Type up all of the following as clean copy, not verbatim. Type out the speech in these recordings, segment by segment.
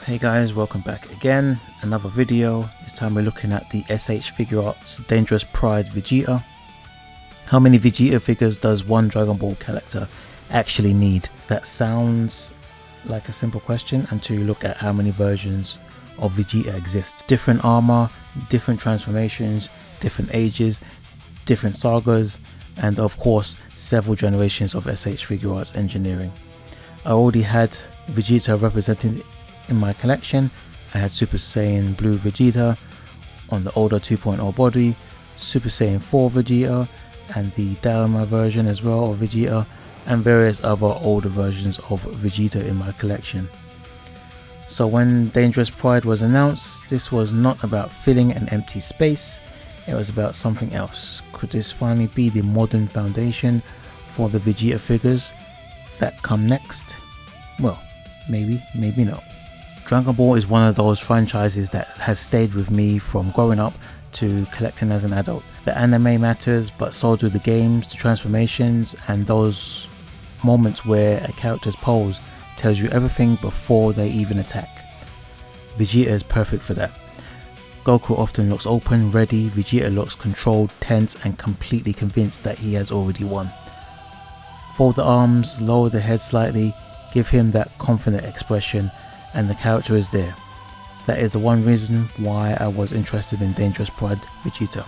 Hey guys, welcome back again. Another video. This time we're looking at the S.H.Figuarts Dangerous Pride Vegeta. How many Vegeta figures does one Dragon Ball character actually need? That sounds like a simple question until you look at how many versions of Vegeta exist. Different armor, different transformations, different ages, different sagas, and of course several generations of S.H.Figuarts engineering. I already had Vegeta represented in my collection. I had Super Saiyan Blue Vegeta on the older 2.0 body, Super Saiyan 4 Vegeta, and the Dharma version as well of Vegeta, and various other older versions of Vegeta in my collection. So when Dangerous Pride was announced, this was not about filling an empty space, it was about something else. Could this finally be the modern foundation for the Vegeta figures that come next? Well, maybe, maybe not. Dragon Ball is one of those franchises that has stayed with me from growing up to collecting as an adult. The anime matters, but so do the games, the transformations, and those moments where a character's pose tells you everything before they even attack. Vegeta is perfect for that. Goku often looks open, ready. Vegeta looks controlled, tense, and completely convinced that he has already won. Fold the arms, lower the head slightly, give him that confident expression, and the character is there. That is the one reason why I was interested in Dangerous Pride Vegeta.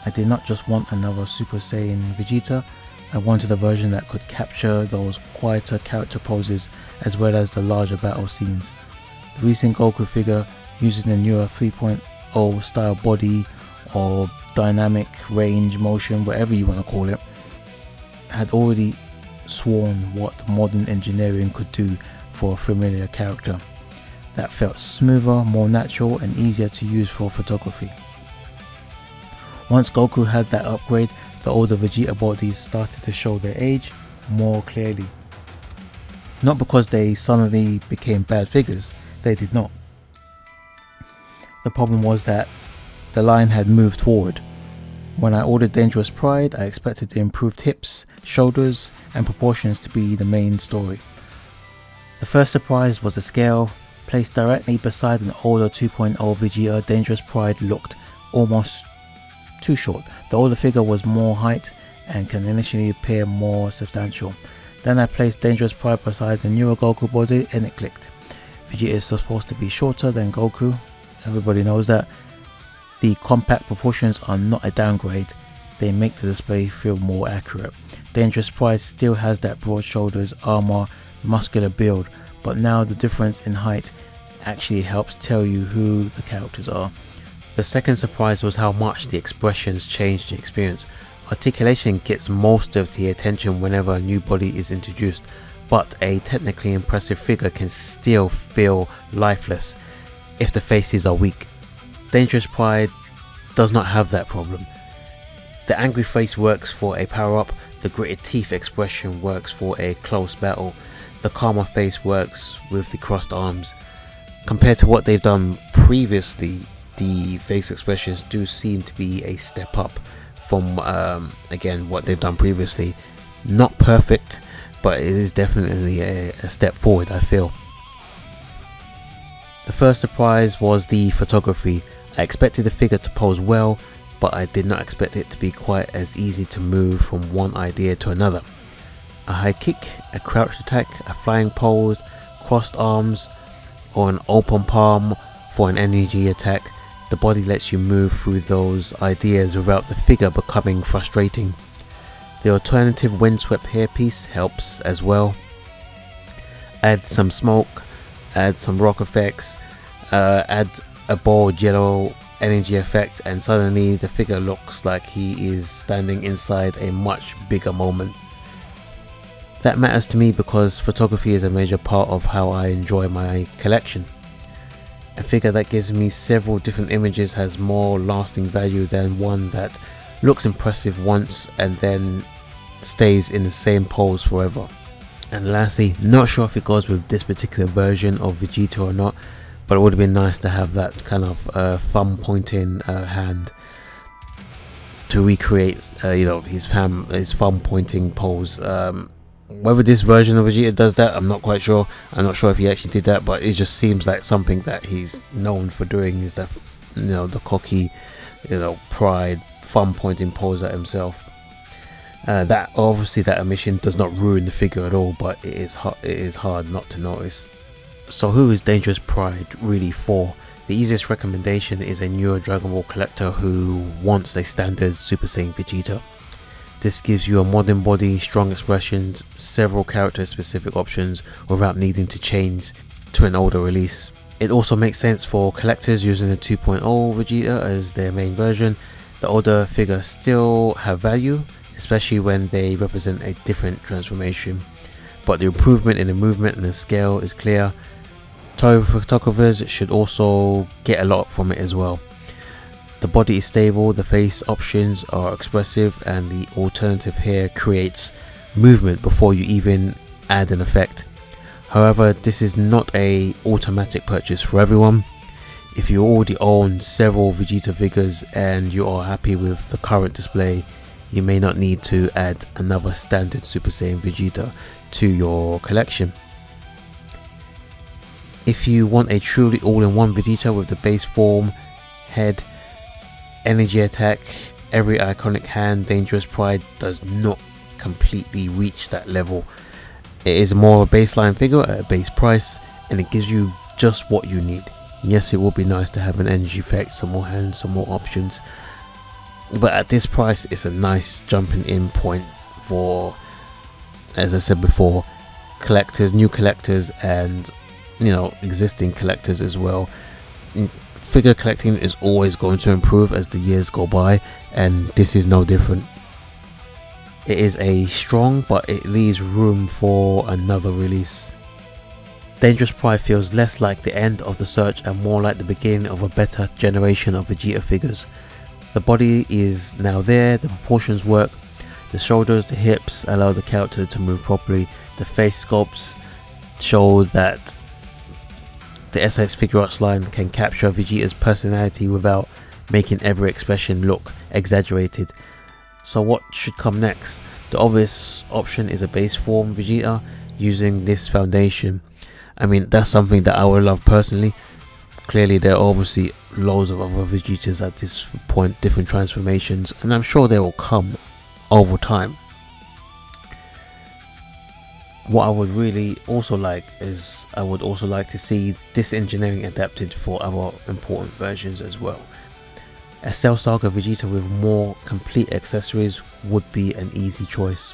I did not just want another Super Saiyan Vegeta, I wanted a version that could capture those quieter character poses as well as the larger battle scenes. The recent Goku figure using the newer 3.0 style body or dynamic range motion, whatever you want to call it, had already sworn what modern engineering could do for a familiar character that felt smoother, more natural, and easier to use for photography. Once Goku had that upgrade, the older Vegeta bodies started to show their age more clearly. Not because they suddenly became bad figures, they did not. The problem was that the line had moved forward. When I ordered Dangerous Pride, I expected the improved hips, shoulders, and proportions to be the main story. The first surprise was the scale. Placed directly beside an older 2.0 Vegeta, Dangerous Pride looked almost too short. The older figure was more height and can initially appear more substantial. Then I placed Dangerous Pride beside the newer Goku body and it clicked. Vegeta is supposed to be shorter than Goku, everybody knows that. The compact proportions are not a downgrade, they make the display feel more accurate. Dangerous Pride still has that broad shoulders, armor, muscular build, but now the difference in height actually helps tell you who the characters are. The second surprise was how much the expressions changed the experience. Articulation gets most of the attention whenever a new body is introduced, but a technically impressive figure can still feel lifeless if the faces are weak. Dangerous Pride does not have that problem. The angry face works for a power up, the gritted teeth expression works for a close battle, the calmer face works with the crossed arms. Compared to what they've done previously, the face expressions do seem to be a step up from again what they've done previously. Not perfect, but it is definitely a step forward, I feel. The first surprise was the photography. I expected the figure to pose well, but I did not expect it to be quite as easy to move from one idea to another. A high kick, a crouched attack, a flying pose, crossed arms, or an open palm for an energy attack. The body lets you move through those ideas without the figure becoming frustrating. The alternative windswept hairpiece helps as well. Add some smoke, add some rock effects, add a bold yellow energy effect, and suddenly the figure looks like he is standing inside a much bigger moment. That matters to me because photography is a major part of how I enjoy my collection. A figure that gives me several different images has more lasting value than one that looks impressive once and then stays in the same pose forever. And lastly, not sure if it goes with this particular version of Vegeta or not, but it would have been nice to have that kind of thumb pointing hand. to recreate his thumb pointing pose. Whether this version of Vegeta does that, I'm not quite sure. I'm not sure if he actually did that, but it just seems like something that he's known for doing, is that the cocky pride thumb pointing pose at himself. That omission does not ruin the figure at all, but it is hard not to notice. So who is Dangerous Pride really for? The easiest recommendation is a newer Dragon Ball collector who wants a standard Super Saiyan Vegeta. This gives you a modern body, strong expressions, several character specific options without needing to change to an older release. It also makes sense for collectors using the 2.0 Vegeta as their main version. The older figures still have value, especially when they represent a different transformation, but the improvement in the movement and the scale is clear. Toy photographers should also get a lot from it as well. The body is stable, the face options are expressive, and the alternative hair creates movement before you even add an effect. However, this is not a automatic purchase for everyone. If you already own several Vegeta figures and you are happy with the current display, you may not need to add another standard Super Saiyan Vegeta to your collection. If you want a truly all-in-one Vegeta with the base form, head, energy attack, every iconic hand, Dangerous Pride does not completely reach that level. It is more of a baseline figure at a base price, and it gives you just what you need. Yes, it would be nice to have an energy effect, some more hands, some more options, but at this price it's a nice jumping in point for, as I said before, collectors, new collectors, and existing collectors as well. Figure collecting is always going to improve as the years go by, and this is no different. It is a strong, but it leaves room for another release. Dangerous Pride feels less like the end of the search and more like the beginning of a better generation of Vegeta figures. The body is now there, the proportions work, the shoulders, the hips allow the character to move properly, the face sculpts show that the S.H.Figuarts line can capture Vegeta's personality without making every expression look exaggerated. So what should come next? The obvious option is a base form Vegeta using this foundation. I mean, that's something that I would love personally. Clearly there are obviously loads of other Vegetas at this point, different transformations, and I'm sure they will come over time. What I would really also like is, I would also like to see this engineering adapted for other important versions as well. A Cell Saga Vegeta with more complete accessories would be an easy choice.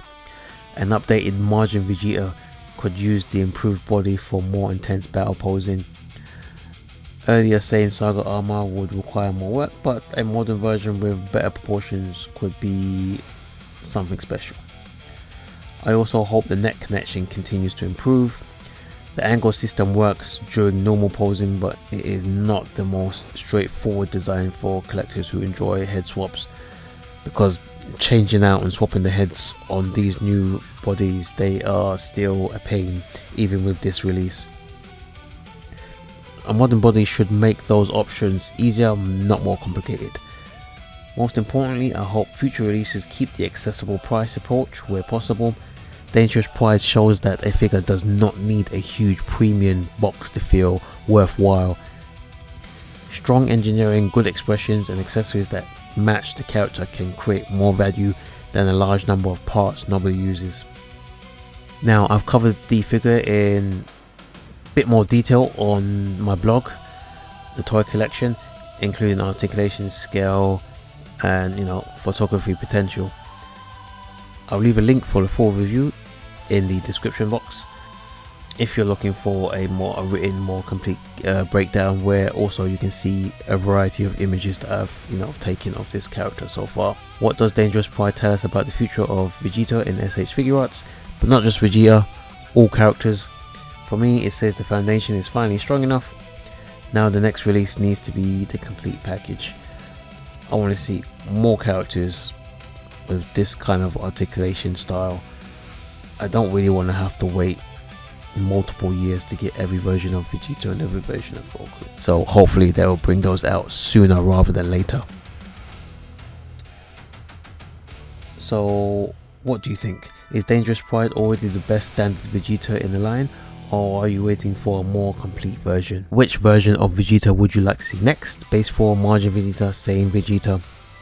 An updated margin Vegeta could use the improved body for more intense battle posing. Earlier Saiyan Saga armor would require more work, but a modern version with better proportions could be something special. I also hope the neck connection continues to improve. The angle system works during normal posing, but it is not the most straightforward design for collectors who enjoy head swaps, because changing out and swapping the heads on these new bodies, they are still a pain even with this release. A modern body should make those options easier, not more complicated. Most importantly, I hope future releases keep the accessible price approach where possible. Dangerous Pride shows that a figure does not need a huge premium box to feel worthwhile. Strong engineering, good expressions, and accessories that match the character can create more value than a large number of parts nobody uses. Now, I've covered the figure in a bit more detail on my blog, the toy collection, including articulation, scale, and photography potential. I'll leave a link for the full review in the description box if you're looking for a written, more complete breakdown, where also you can see a variety of images that I've taken of this character so far. What does Dangerous Pride tell us about the future of Vegeta in S.H.Figuarts? But not just Vegeta, all characters. For me, it says the foundation is finally strong enough. Now the next release needs to be the complete package. I want to see more characters with this kind of articulation style. I don't really want to have to wait multiple years to get every version of Vegeta and every version of Goku. So hopefully they will bring those out sooner rather than later. So what do you think? Is Dangerous Pride already the best standard Vegeta in the line, or are you waiting for a more complete version? Which version of Vegeta would you like to see next? Base form, Margin Vegeta, Saiyan Vegeta?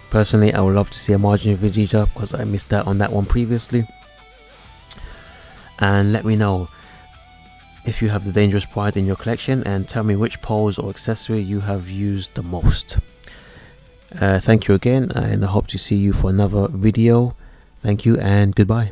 Personally, I would love to see a Margin Vegeta because I missed out on that one previously. And let me know if you have the Dangerous Pride in your collection, and tell me which pose or accessory you have used the most. Thank you again, and I hope to see you for another video. Thank you and goodbye.